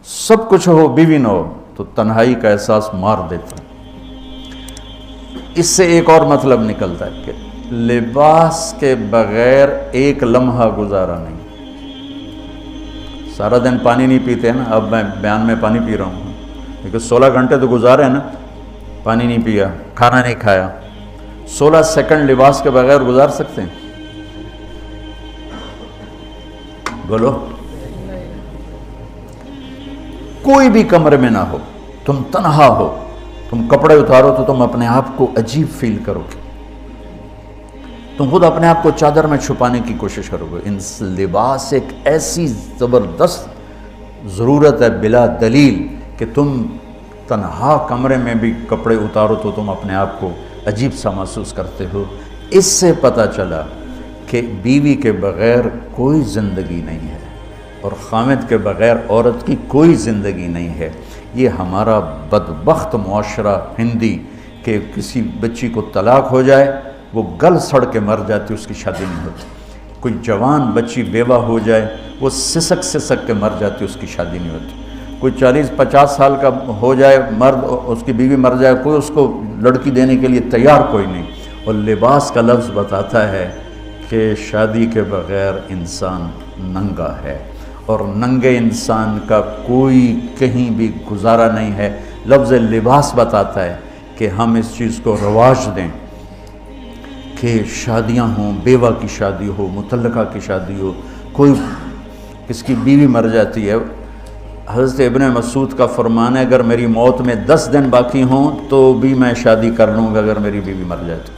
سب کچھ ہو بیوی نہ ہو تو تنہائی کا احساس مار دیتا ہے۔ اس سے ایک اور مطلب نکلتا ہے کہ لباس کے بغیر ایک لمحہ گزارا نہیں۔ سارا دن پانی نہیں پیتے ہیں نا، اب میں بیان میں پانی پی رہا ہوں، لیکن 16 گھنٹے تو گزارے ہیں نا، پانی نہیں پیا، کھانا نہیں کھایا، 16 سیکنڈ لباس کے بغیر گزار سکتے ہیں؟ بولو۔ کوئی بھی کمرے میں نہ ہو، تم تنہا ہو، تم کپڑے اتارو تو تم اپنے آپ کو عجیب فیل کرو گے، تم خود اپنے آپ کو چادر میں چھپانے کی کوشش کرو گے۔ ان لباس ایک ایسی زبردست ضرورت ہے بلا دلیل کہ تم تنہا کمرے میں بھی کپڑے اتارو تو تم اپنے آپ کو عجیب سا محسوس کرتے ہو۔ اس سے پتہ چلا کہ بیوی کے بغیر کوئی زندگی نہیں ہے اور خامد کے بغیر عورت کی کوئی زندگی نہیں ہے۔ یہ ہمارا بدبخت معاشرہ ہندی کہ کسی بچی کو طلاق ہو جائے وہ گل سڑ کے مر جاتی، اس کی شادی نہیں ہوتی۔ کوئی جوان بچی بیوہ ہو جائے وہ سسک سسک کے مر جاتی، اس کی شادی نہیں ہوتی۔ کوئی 40-50 سال کا ہو جائے مرد، اس کی بیوی مر جائے، کوئی اس کو لڑکی دینے کے لیے تیار کوئی نہیں۔ اور لباس کا لفظ بتاتا ہے کہ شادی کے بغیر انسان ننگا ہے، اور ننگے انسان کا کوئی کہیں بھی گزارا نہیں ہے۔ لفظ لباس بتاتا ہے کہ ہم اس چیز کو رواج دیں کہ شادیاں ہوں، بیوہ کی شادی ہو، مطلقہ کی شادی ہو، کوئی کس کی بیوی مر جاتی ہے۔ حضرت ابن مسعود کا فرمان ہے اگر میری موت میں 10 دن باقی ہوں تو بھی میں شادی کر لوں گا اگر میری بیوی مر جائے تو۔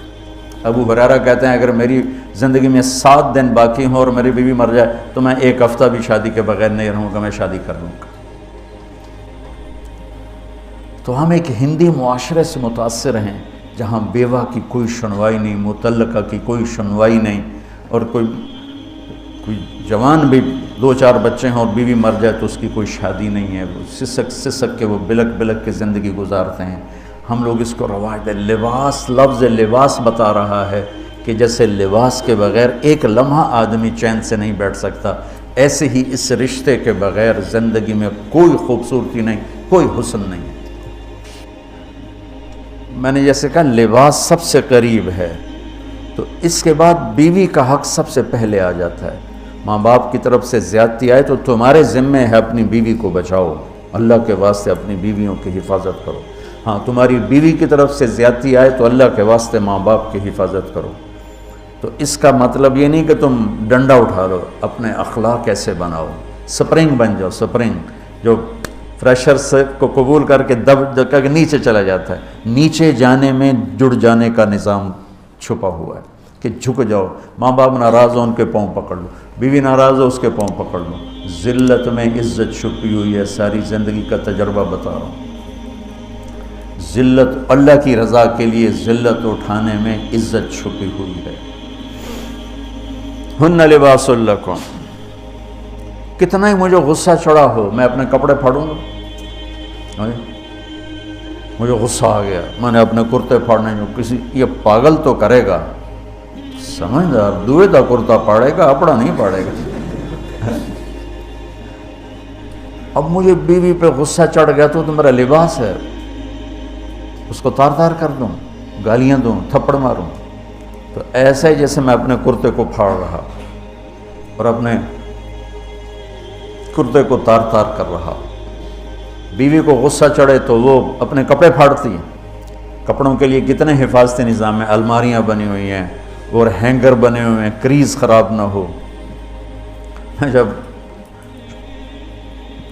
ابو ہریرہ کہتے ہیں اگر میری زندگی میں 7 دن باقی ہوں اور میری بیوی مر جائے تو میں 1 ہفتہ بھی شادی کے بغیر نہیں رہوں گا، میں شادی کر لوں گا۔ تو ہم ایک ہندی معاشرے سے متاثر ہیں جہاں بیوہ کی کوئی سنوائی نہیں، مطلقہ کی کوئی سنوائی نہیں، اور کوئی جوان بھی 2-4 بچے ہیں اور بیوی مر جائے تو اس کی کوئی شادی نہیں ہے، وہ سسک سسک کے وہ بلک بلک کے زندگی گزارتے ہیں۔ ہم لوگ اس کو رواج دیں۔ لباس، لفظ لباس بتا رہا ہے کہ جیسے لباس کے بغیر ایک لمحہ آدمی چین سے نہیں بیٹھ سکتا، ایسے ہی اس رشتے کے بغیر زندگی میں کوئی خوبصورتی نہیں، کوئی حسن نہیں۔ میں نے جیسے کہا لباس سب سے قریب ہے، تو اس کے بعد بیوی کا حق سب سے پہلے آ جاتا ہے۔ ماں باپ کی طرف سے زیادتی آئے تو تمہارے ذمہ ہے اپنی بیوی کو بچاؤ، اللہ کے واسطے اپنی بیویوں کی حفاظت کرو۔ ہاں تمہاری بیوی کی طرف سے زیادتی آئے تو اللہ کے واسطے ماں باپ کی حفاظت کرو۔ تو اس کا مطلب یہ نہیں کہ تم ڈنڈا اٹھا لو، اپنے اخلاق کیسے بناؤ، سپرنگ بن جاؤ، سپرنگ جو فریشر سے کو قبول کر کے دب کر کے نیچے چلا جاتا ہے۔ نیچے جانے میں جڑ جانے کا نظام چھپا ہوا ہے کہ جھک جاؤ، ماں باپ ناراض ہو ان کے پاؤں پکڑ لو، بیوی ناراض ہو اس کے پاؤں پکڑ لو۔ ذلت میں عزت چھپی ہوئی ہے، ساری زندگی کا تجربہ بتا رہا ہوں۔ ذلت، اللہ کی رضا کے لیے ذلت اٹھانے میں عزت چھپی ہوئی ہے۔ ہن لباس لکم، کتنا ہی مجھے غصہ چڑھا ہو میں اپنے کپڑے پھاڑوں گا، مجھے غصہ آ گیا میں نے اپنے کرتے پھاڑنے جو کسی یہ پاگل تو کرے گا، سمجھدار دوئے دا کرتا پاڑے گا، اپنا نہیں پاڑے گا۔ اب مجھے بیوی پہ غصہ چڑھ گیا تو میرا لباس ہے، اس کو تار تار کر دوں، گالیاں دوں، تھپڑ ماروں، تو ایسے جیسے میں اپنے کرتے کو پھاڑ رہا اور اپنے کرتے کو تار تار کر رہا۔ بیوی کو غصہ چڑھے تو وہ اپنے کپڑے پھاڑتی ہیں۔ کپڑوں کے لیے کتنے حفاظتی نظام ہیں، الماریاں بنی ہوئی ہیں اور ہینگر بنے ہوئے ہیں، کریز خراب نہ ہو۔ میں جب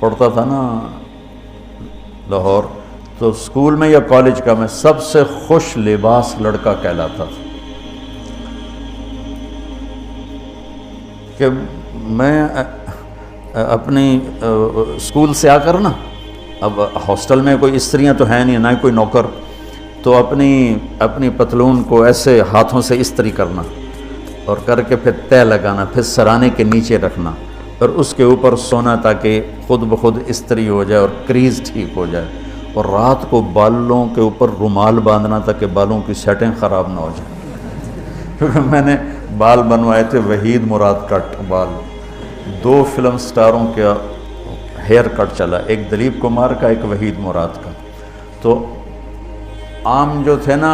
پڑھتا تھا نا لاہور تو اسکول میں یا کالج کا میں سب سے خوش لباس لڑکا کہلاتا تھا کہ میں اپنی اسکول سے آ کر نا، اب ہاسٹل میں کوئی استریاں تو ہیں نہیں، نہ کوئی نوکر، تو اپنی پتلون کو ایسے ہاتھوں سے استری کرنا اور کر کے پھر تہ لگانا، پھر سرانے کے نیچے رکھنا اور اس کے اوپر سونا تاکہ خود بخود استری ہو جائے اور کریز ٹھیک ہو جائے، اور رات کو بالوں کے اوپر رومال باندھنا تاکہ بالوں کی سیٹنگ خراب نہ ہو جائے، کیونکہ میں نے بال بنوائے تھے وحید مراد کٹ بال، 2 فلم سٹاروں کا ہیئر کٹ چلا، ایک دلیپ کمار کا، ایک وحید مراد کا. تو عام جو تھے نا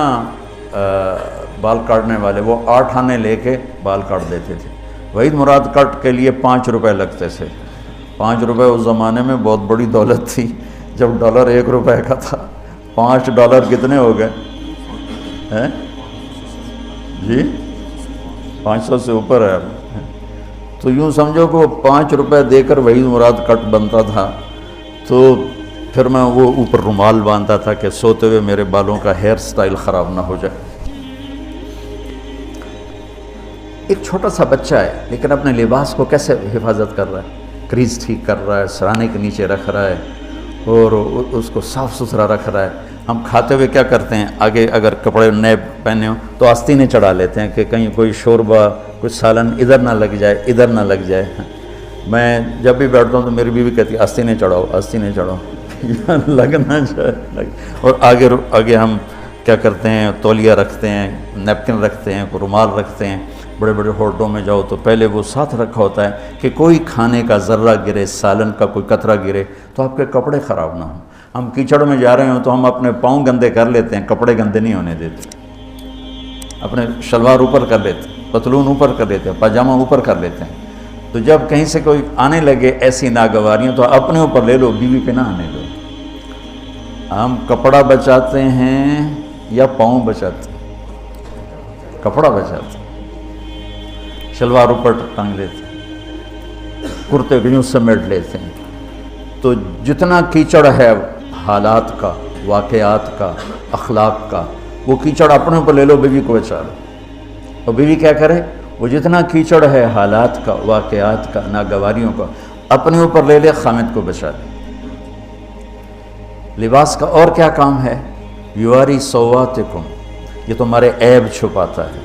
بال کاٹنے والے، وہ 8 آنے لے کے بال کاٹ دیتے تھے. وحید مراد کٹ کے لیے 5 روپے لگتے تھے. 5 روپے اس زمانے میں بہت بڑی دولت تھی. جب ڈالر 1 روپے کا تھا، $5 کتنے ہو گئے ہیں جی؟ 500 سے اوپر ہے. تو یوں سمجھو کہ وہ 5 روپے دے کر وحید مراد کٹ بنتا تھا. تو پھر میں وہ اوپر رومال باندھتا تھا کہ سوتے ہوئے میرے بالوں کا ہیئر سٹائل خراب نہ ہو جائے. ایک چھوٹا سا بچہ ہے لیکن اپنے لباس کو کیسے حفاظت کر رہا ہے، کریز ٹھیک کر رہا ہے، سرانے کے نیچے رکھ رہا ہے اور اس کو صاف ستھرا رکھ رہا ہے. ہم کھاتے ہوئے کیا کرتے ہیں، آگے اگر کپڑے نئے پہنے ہوں تو آستینیں چڑھا لیتے ہیں کہ کہیں کوئی شوربہ، کوئی سالن ادھر نہ لگ جائے، ادھر نہ لگ جائے. میں جب بھی بیٹھتا ہوں تو میری بیوی کہتی ہے آستینیں چڑھاؤ، آستینیں چڑھاؤ لگنا چاہے. اور آگے ہم کیا کرتے ہیں، تولیہ رکھتے ہیں، نیپکن رکھتے ہیں، رومال رکھتے ہیں. بڑے بڑے ہوٹلوں میں جاؤ تو پہلے وہ ساتھ رکھا ہوتا ہے کہ کوئی کھانے کا ذرہ گرے، سالن کا کوئی قطرہ گرے تو آپ کے کپڑے خراب نہ ہوں. ہم کیچڑ میں جا رہے ہوں تو ہم اپنے پاؤں گندے کر لیتے ہیں، کپڑے گندے نہیں ہونے دیتے. اپنے شلوار اوپر کر لیتے ہیں، پتلون اوپر کر لیتے ہیں، پاجامہ اوپر کر لیتے ہیں. تو جب کہیں سے کوئی آنے لگے ایسی ناگواریاں تو اپنے اوپر لے لو، بیوی پہ نہ آنے دو. ہم کپڑا بچاتے ہیں یا پاؤں بچاتے ہیں؟ کپڑا بچاتے ہیں. شلوار اوپر ٹانگ لیتے ہیں، کرتے کو یوں سمیٹ لیتے ہیں. تو جتنا کیچڑ ہے حالات کا، واقعات کا، اخلاق کا، وہ کیچڑ اپنے اوپر لے لو، بیوی کو بچا لو. اور بیوی کیا کرے، وہ جتنا کیچڑ ہے حالات کا، واقعات کا، ناگواریوں کا، اپنے اوپر لے لے، خامد کو بچا لے. لباس کا اور کیا کام ہے، یواری سواتکم، یہ تمہارے عیب چھپاتا ہے.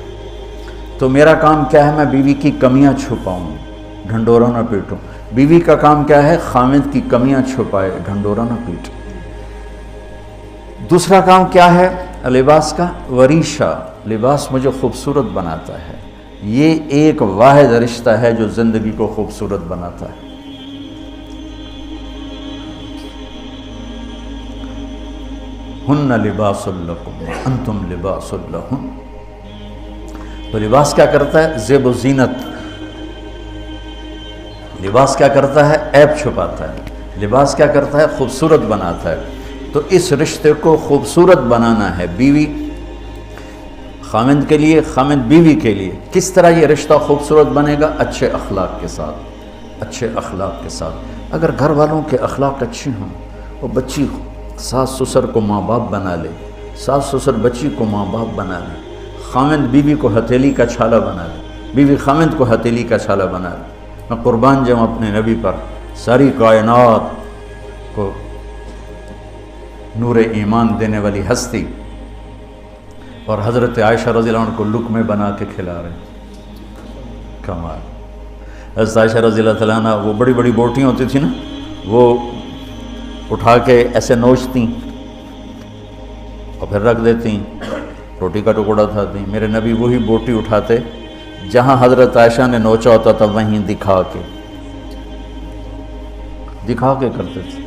تو میرا کام کیا ہے، میں بیوی کی کمیاں چھپاؤں، ڈھنڈورا نہ پیٹوں. بیوی کا کام کیا ہے، خامد کی کمیاں چھپائے، ڈھنڈورا نہ پیٹے. دوسرا کام کیا ہے لباس کا، وریشہ، لباس مجھے خوبصورت بناتا ہے. یہ ایک واحد رشتہ ہے جو زندگی کو خوبصورت بناتا ہے. ہن لباس لکم انتم لباس لہن. تو لباس کیا کرتا ہے، زیب و زینت. لباس کیا کرتا ہے، عیب چھپاتا ہے. لباس کیا کرتا ہے، خوبصورت بناتا ہے. تو اس رشتے کو خوبصورت بنانا ہے، بیوی خامند کے لیے، خامند بیوی کے لیے. کس طرح یہ رشتہ خوبصورت بنے گا، اچھے اخلاق کے ساتھ. اچھے اخلاق کے ساتھ. اگر گھر والوں کے اخلاق اچھے ہوں، وہ بچی ساس سسر کو ماں باپ بنا لے، ساس سسر بچی کو ماں باپ بنا لے، خامند بیوی کو ہتھیلی کا چھالا بنا لے، بیوی خامند کو ہتھیلی کا چھالا بنا لے. میں قربان جاؤں اپنے نبی پر، ساری کائنات کو نور ایمان دینے والی ہستی، اور حضرت عائشہ رضی اللہ عنہ کو لقمے بنا کے کھلا رہے. کمال. حضرت عائشہ رضی اللہ تعالیٰ عنہ، وہ بڑی بڑی بوٹیاں ہوتی تھیں نا، وہ اٹھا کے ایسے نوچتیں اور پھر رکھ دیتیں، روٹی کا ٹکڑا اٹھاتی. میرے نبی وہی بوٹی اٹھاتے جہاں حضرت عائشہ نے نوچا ہوتا تھا، وہیں دکھا کے کرتے تھے،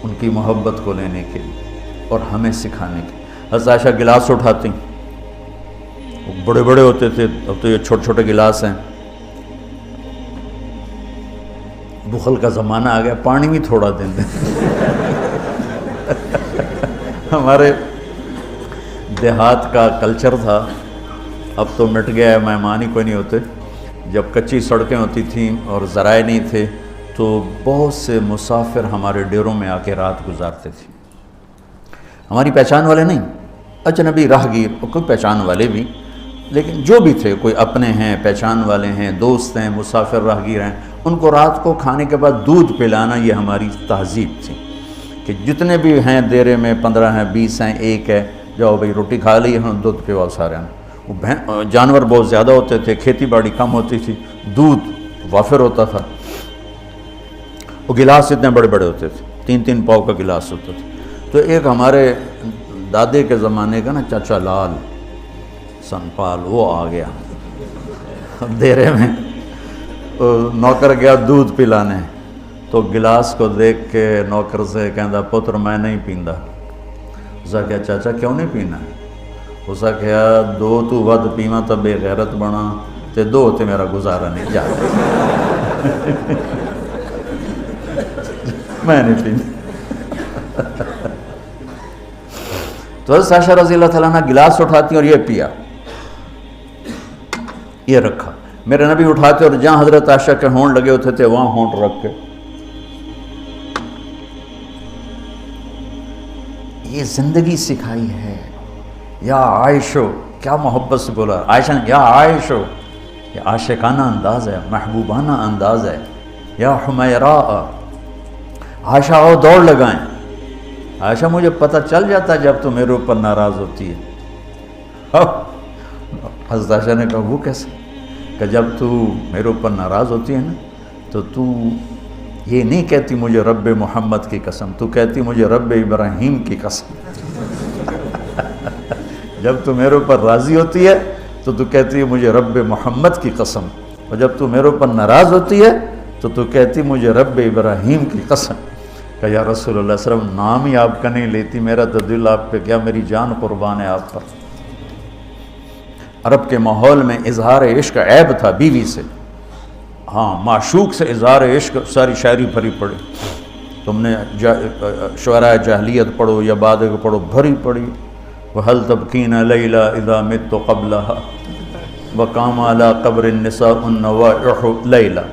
ان کی محبت کو لینے کے لیے اور ہمیں سکھانے کے. حضرت عائشہ گلاس اٹھاتی، وہ بڑے بڑے ہوتے تھے، اب تو یہ چھوٹے چھوٹے گلاس ہیں. بخل کا زمانہ آ گیا، پانی بھی تھوڑا دیں دیں. ہمارے دیہات کا کلچر تھا، اب تو مٹ گیا ہے، مہمان ہی کوئی نہیں ہوتے. جب کچی سڑکیں ہوتی تھیں اور ذرائع نہیں تھے تو بہت سے مسافر ہمارے ڈیروں میں آ کے رات گزارتے تھے. ہماری پہچان والے نہیں، اجنبی راہگیر، اور کوئی پہچان والے بھی، لیکن جو بھی تھے، کوئی اپنے ہیں، پہچان والے ہیں، دوست ہیں، مسافر راہگیر ہیں، ان کو رات کو کھانے کے بعد دودھ پلانا یہ ہماری تہذیب تھی کہ جتنے بھی ہیں دیرے میں 15 ہیں، 20 ہیں، 1 ہے، جاؤ بھائی روٹی کھا لی، ہم دودھ پلاؤ سارے. وہ جانور بہت زیادہ ہوتے تھے، کھیتی باڑی کم ہوتی تھی، دودھ وافر ہوتا تھا. وہ گلاس اتنے بڑے بڑے ہوتے تھے، 3 پاؤ کا گلاس ہوتا تھا. تو ایک ہمارے دادے کے زمانے کا نا چاچا لال سنپال، وہ آ گیا دیرے میں، نوکر گیا دودھ پلانے. تو گلاس کو دیکھ کے نوکر سے کہندا پتر میں نہیں پیندا. اس نے کہا چاچا کیوں نہیں پینا؟ اس نے کہا دو تو ود پیواں تو بے غیرت بنا تے دو تے میرا گزارا نہیں جاتا. میں نہیں پیندا. تو حضرت عائشہ رضی اللہ تعالیٰ عنہ گلاس اٹھاتی اور یہ پیا، یہ رکھا. میرے نبی اٹھاتے اور جہاں حضرت عائشہ کے ہونٹ لگے ہوتے تھے وہاں ہونٹ رکھ کے. یہ زندگی سکھائی ہے. یا عائشو، کیا محبت سے بولا عائشہ نے، یا عائشو، یہ عاشقانہ انداز ہے، محبوبانہ انداز ہے. یا حمیراء، عائشہ آؤ دوڑ لگائیں. عائشہ مجھے پتہ چل جاتا ہے جب تو میرے اوپر ناراض ہوتی ہے. حضرت عائشہ نے کہا وہ کیسے؟ کہ جب تو میرے اوپر ناراض ہوتی ہے نا تو یہ نہیں کہتی مجھے رب محمد کی قسم، تو کہتی مجھے رب ابراہیم کی قسم. جب تو میرے اوپر راضی ہوتی ہے تو کہتی ہے مجھے رب محمد کی قسم، اور جب تو میرے اوپر ناراض ہوتی ہے تو کہتی مجھے رب ابراہیم کی قسم. کہ یا رسول اللہ صلی اللہ علیہ وسلم نام ہی آپ کا نہیں لیتی، میرا تو دل آپ پہ کیا، میری جان قربان ہے آپ پر. عرب کے ماحول میں اظہار عشق عیب تھا بیوی سے. ہاں معشوق سے اظہار عشق، ساری شاعری بھری پڑی. تم نے شعراء جاہلیت پڑھو یا بعد کو پڑھو، بھری پڑی. وَهَلْ تَبْكِينَ لَيْلَا إِذَا مِتُّ قَبْلَهَا وَقَامَ عَلَىٰ قَبْرِ النِّسَاءُ النَّوَائِحُ لَيْلًا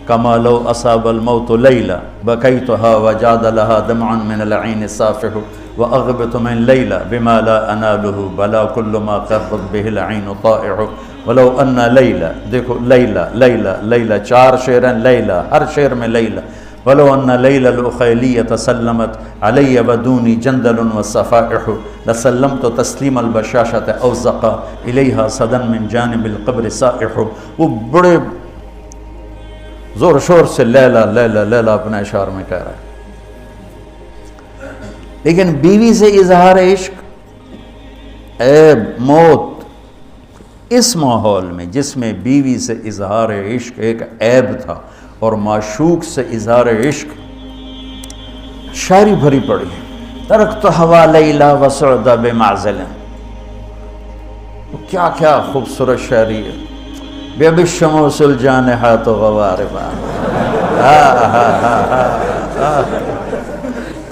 كَمَا لَوْ أَصَابَ الْمَوْتُ لَيْلًا بَكَيْتُهَا وَجَادَ لَهَا دَمْعًا مِنَ الْعَيْنِ الصَّافِحُ وَأَغْبِطُ مِنْ لَيْلًا بِمَا لَا أَنَالُهُ بَلَا كُلُّ مَا قَرَّتْ بِهِ الْعَيْنُ طَائِعُ وَلَوْ أَنَّ لَيْلًا. دیکھو لیلہ لیلہ لیلہ، چار شعر ہیں لیلہ، ہر شعر میں لیلہ. وَلَوْ أَنَّ لَيْلَ الْأُخَيْلِيَّةَ سَلَّمَتْ عَلَيَّ وَدُونِي جَنْدَلٌ وَالصَّفَائِحُ لَسَلَّمْتُ تَسْلِيمَ الْبَشَاشَةِ أَوْ زَقَى إِلَيْهَا صَدًا مِنْ جَانِبِ الْقَبْرِ سَائِحُ. وہ بڑے زور شور سے لیلہ لیلہ لیلہ اپنے اشعار میں کہہ رہا ہے. لیکن بیوی سے اظہار عشق عیب، موت. اس ماحول میں جس میں بیوی سے اظہار عشق ایک عیب تھا اور معشوق سے اظہار عشق، شاعری بھری پڑی. ترکت ہوا لیلا وسعد بمعزل، کیا کیا خوبصورت شاعری ہے. بِأَبِي الشَّمُوسِ الْجَانِحَاتُ غَوَارِبًا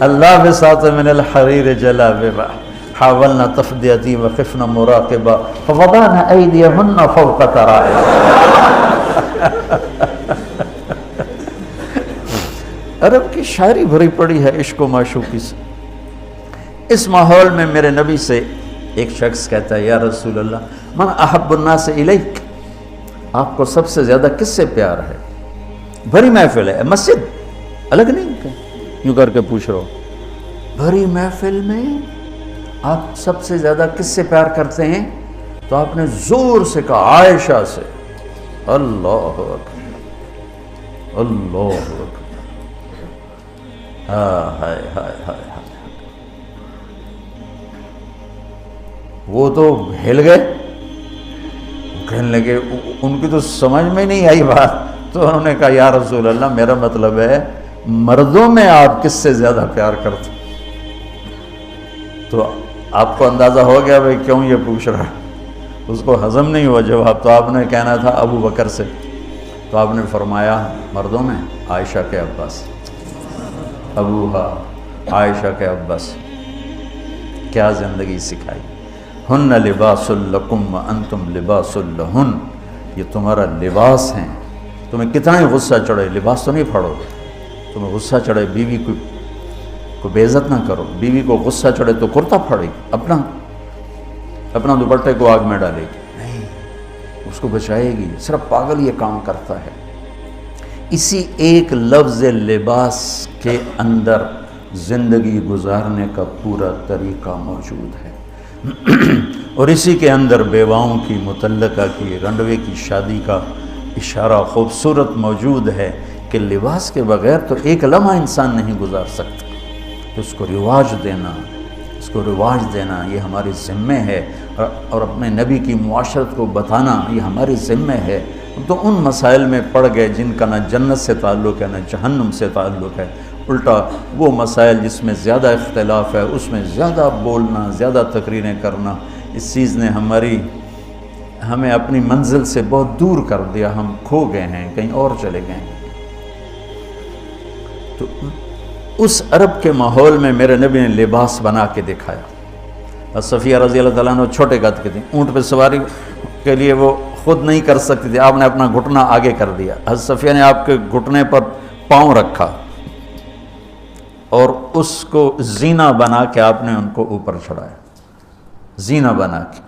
اللَّابِسَاتُ مِنَ الْحَرِيرِ جَلَابِبًا حَاوَلْنَا تَفْدِيَتِي وَخِفْنَا مُرَاقِبًا فَوَضَعْنَا أَيْدِيَهُنَّ فَوْقَ تَرَائِبٍ. عرب کی شاعری بھری پڑی ہے عشق و معشوقی سے. اس ماحول میں میرے نبی سے ایک شخص کہتا ہے یا رسول اللہ من احب الناس الیک، آپ کو سب سے زیادہ کس سے پیار ہے؟ بھری محفل ہے، مسجد الگ نہیں یوں کر کے پوچھ رہا ہو. بھری محفل میں آپ سب سے زیادہ کس سے پیار کرتے ہیں؟ تو آپ نے زور سے کہا عائشہ سے. اللہ اکبر اللہ اکبر. ہائے ہائے ہائے. وہ تو ہل گئے، کہنے لگے، ان کی تو سمجھ میں نہیں آئی بات. تو انہوں نے کہا یا رسول اللہ میرا مطلب ہے مردوں میں آپ کس سے زیادہ پیار کرتے؟ تو آپ کو اندازہ ہو گیا بھائی کیوں یہ پوچھ رہا ہے. اس کو ہضم نہیں ہوا جواب. تو آپ نے کہنا تھا ابو بکر سے. تو آپ نے فرمایا مردوں میں عائشہ کے عباس، ابوہا عائشہ کے عباس. کیا زندگی سکھائی. ہن لباس لکم وانتم لباس لہن، یہ تمہارا لباس ہیں. تمہیں کتنا ہی غصہ چڑھے لباس تو نہیں پھاڑو گے. تمہیں غصہ چڑھے بیوی کو بے عزت نہ کرو. بیوی کو غصہ چڑھے تو کرتا پھاڑے گی، اپنا دوپٹے کو آگ میں ڈالے گی نہیں، اس کو بچائے گی. صرف پاگل یہ کام کرتا ہے. اسی ایک لفظ لباس کے اندر زندگی گزارنے کا پورا طریقہ موجود ہے. اور اسی کے اندر بیواؤں کی، مطلقہ کی، رنڈوے کی شادی کا اشارہ خوبصورت موجود ہے کہ لباس کے بغیر تو ایک لمحہ انسان نہیں گزار سکتا. اس کو رواج دینا یہ ہمارے ذمہ ہے، اور اپنے نبی کی معاشرت کو بتانا یہ ہمارے ذمہ ہے. تو ان مسائل میں پڑ گئے جن کا نہ جنت سے تعلق ہے نہ جہنم سے تعلق ہے، الٹا وہ مسائل جس میں زیادہ اختلاف ہے اس میں زیادہ بولنا، زیادہ تقریریں کرنا، اس چیز نے ہمیں اپنی منزل سے بہت دور کر دیا، ہم کھو گئے ہیں، کہیں اور چلے گئے ہیں۔ تو اس عرب کے ماحول میں میرے نبی نے لباس بنا کے دکھایا۔ صفیہ رضی اللہ تعالیٰ عنہ چھوٹے قد کی تھی، اونٹ پہ سواری کے لیے وہ خود نہیں کر سکتی تھی، آپ نے اپنا گھٹنا آگے کر دیا، حضرت صفیہ نے آپ کے گھٹنے پر پاؤں رکھا اور اس کو زینہ بنا کے آپ نے ان کو اوپر چڑھایا، زینہ بنا کے۔